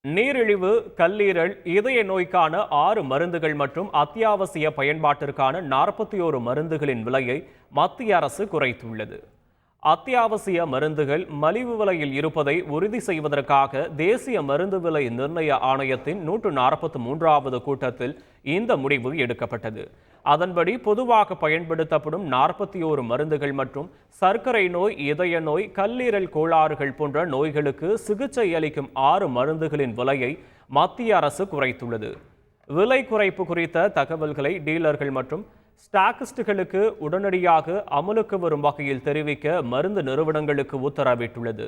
நீரிழிவு, கல்லீரல், இதய நோய்க்கான 6 மருந்துகள் மற்றும் அத்தியாவசிய பயன்பாட்டிற்கான 41 மருந்துகளின் விலையை மத்திய அரசு குறைத்துள்ளது. அத்தியாவசிய மருந்துகள் மலிவு விலையில் இருப்பதை உறுதி செய்வதற்காக தேசிய மருந்து விலை நிர்ணய ஆணையத்தின் 143வது கூட்டத்தில் இந்த முடிவு எடுக்கப்பட்டது. அதன்படி பொதுவாக பயன்படுத்தப்படும் 41 மருந்துகள் மற்றும் சர்க்கரை நோய், இதய நோய், கல்லீரல் கோளாறுகள் போன்ற நோய்களுக்கு சிகிச்சை அளிக்கும் 6 மருந்துகளின் விலையை மத்திய அரசு குறைத்துள்ளது. விலை குறைப்பு குறித்த தகவல்களை டீலர்கள் மற்றும் ஸ்டாக்கிஸ்டுகளுக்கு உடனடியாக அமலுக்கு வரும் வகையில் தெரிவிக்க மருந்து நிறுவனங்களுக்கு உத்தரவிட்டுள்ளது.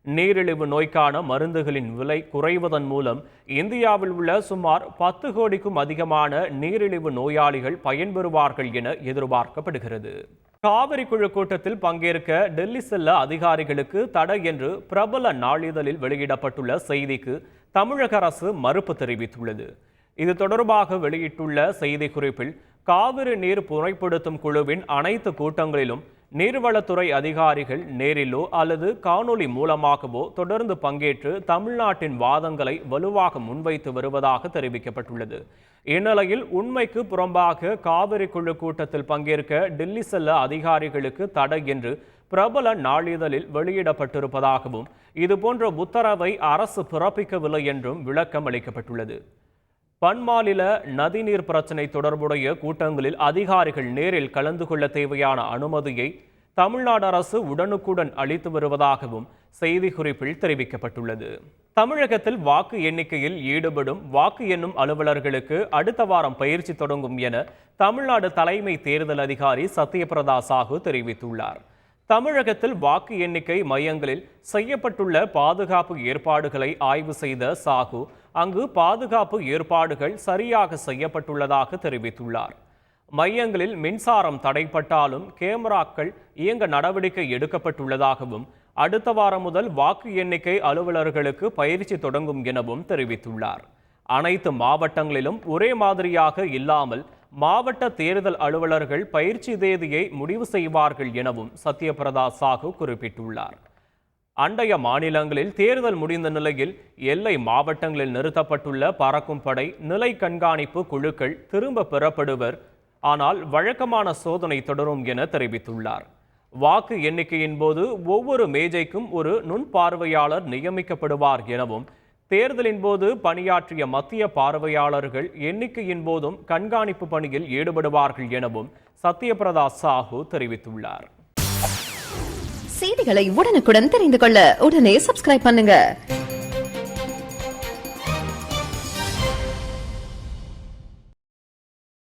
நீரிழிவு நோய்க்கான மருந்துகளின் விலை குறைவதன் மூலம் இந்தியாவில் உள்ள சுமார் 10 கோடிக்கும் அதிகமான நீரிழிவு நோயாளிகள் பயன்பெறுவார்கள் என எதிர்பார்க்கப்படுகிறது. காவிரி குழு கூட்டத்தில் பங்கேற்க டெல்லி செல்ல அதிகாரிகளுக்கு தடை என்று பிரபல நாளிதழில் வெளியிடப்பட்டுள்ள செய்திக்கு தமிழக அரசு மறுப்பு தெரிவித்துள்ளது. இது தொடர்பாக வெளியிட்டுள்ள செய்திக்குறிப்பில், காவிரி நீர் புனைப்படுத்தும் குழுவின் அனைத்து கூட்டங்களிலும் நீர்வளத்துறை அதிகாரிகள் நேரிலோ அல்லது காணொலி மூலமாகவோ தொடர்ந்து பங்கேற்று தமிழ்நாட்டின் வாதங்களை வலுவாக முன்வைத்து வருவதாக தெரிவிக்கப்பட்டுள்ளது. இந்நிலையில் உண்மைக்கு புறம்பாக காவிரி குழு கூட்டத்தில் பங்கேற்க டெல்லி செல்ல அதிகாரிகளுக்கு தடை என்று பிரபல நாளிதழில் வெளியிடப்பட்டிருப்பதாகவும் இதுபோன்ற உத்தரவை அரசு பிறப்பிக்கவில்லை என்றும் விளக்கம் அளிக்கப்பட்டுள்ளது. பன்மாநில நதிநீர் பிரச்சினை தொடர்புடைய கூட்டங்களில் அதிகாரிகள் நேரில் கலந்து கொள்ள தேவையான அனுமதியை தமிழ்நாடு அரசு உடனுக்குடன் அளித்து வருவதாகவும் செய்திக்குறிப்பில் தெரிவிக்கப்பட்டுள்ளது. தமிழகத்தில் வாக்கு எண்ணிக்கையில் ஈடுபடும் வாக்கு எண்ணும் அலுவலர்களுக்கு அடுத்த வாரம் பயிற்சி தொடங்கும் என தமிழ்நாடு தலைமை தேர்தல் அதிகாரி சத்யபிரதா சாஹூ தெரிவித்துள்ளார். தமிழகத்தில் வாக்கு எண்ணிக்கை மையங்களில் செய்யப்பட்டுள்ள பாதுகாப்பு ஏற்பாடுகளை ஆய்வு செய்த சாஹூ அங்கு பாதுகாப்பு ஏற்பாடுகள் சரியாக செய்யப்பட்டுள்ளதாக தெரிவித்துள்ளார். மையங்களில் மின்சாரம் தடைப்பட்டாலும் கேமராக்கள் இயங்க நடவடிக்கை எடுக்கப்பட்டுள்ளதாகவும் அடுத்த வாரம் முதல் வாக்கு எண்ணிக்கை அலுவலர்களுக்கு பயிற்சி தொடங்கும் எனவும் தெரிவித்துள்ளார். அனைத்து மாவட்டங்களிலும் ஒரே மாதிரியாக இல்லாமல் மாவட்ட தேர்தல் அலுவலர்கள் பயிற்சி தேதியை முடிவு செய்வார்கள் எனவும் சத்யபிரதா சாஹூ குறிப்பிட்டுள்ளார். அண்டைய மாநிலங்களில் தேர்தல் முடிந்த நிலையில் எல்லை மாவட்டங்களில் நிறுத்தப்பட்டுள்ள பறக்கும் படை, நிலை கண்காணிப்பு குழுக்கள் திரும்ப பெறப்படுவர். ஆனால் வழக்கமான சோதனை தொடரும் என தெரிவித்துள்ளார். வாக்கு எண்ணிக்கையின் போது ஒவ்வொரு மேஜைக்கும் ஒரு நுண்பார்வையாளர் நியமிக்கப்படுவார் எனவும் தேர்தலின் போது பணியாற்றிய மத்திய பார்வையாளர்கள் எண்ணிக்கையின் போதும் கண்காணிப்பு பணியில் ஈடுபடுவார்கள் எனவும் சத்யபிரதா சாஹூ தெரிவித்துள்ளார். செய்திகளை உடனுக்குடன் தெரிந்து கொள்ள உடனே சப்ஸ்கிரைப் பண்ணுங்க.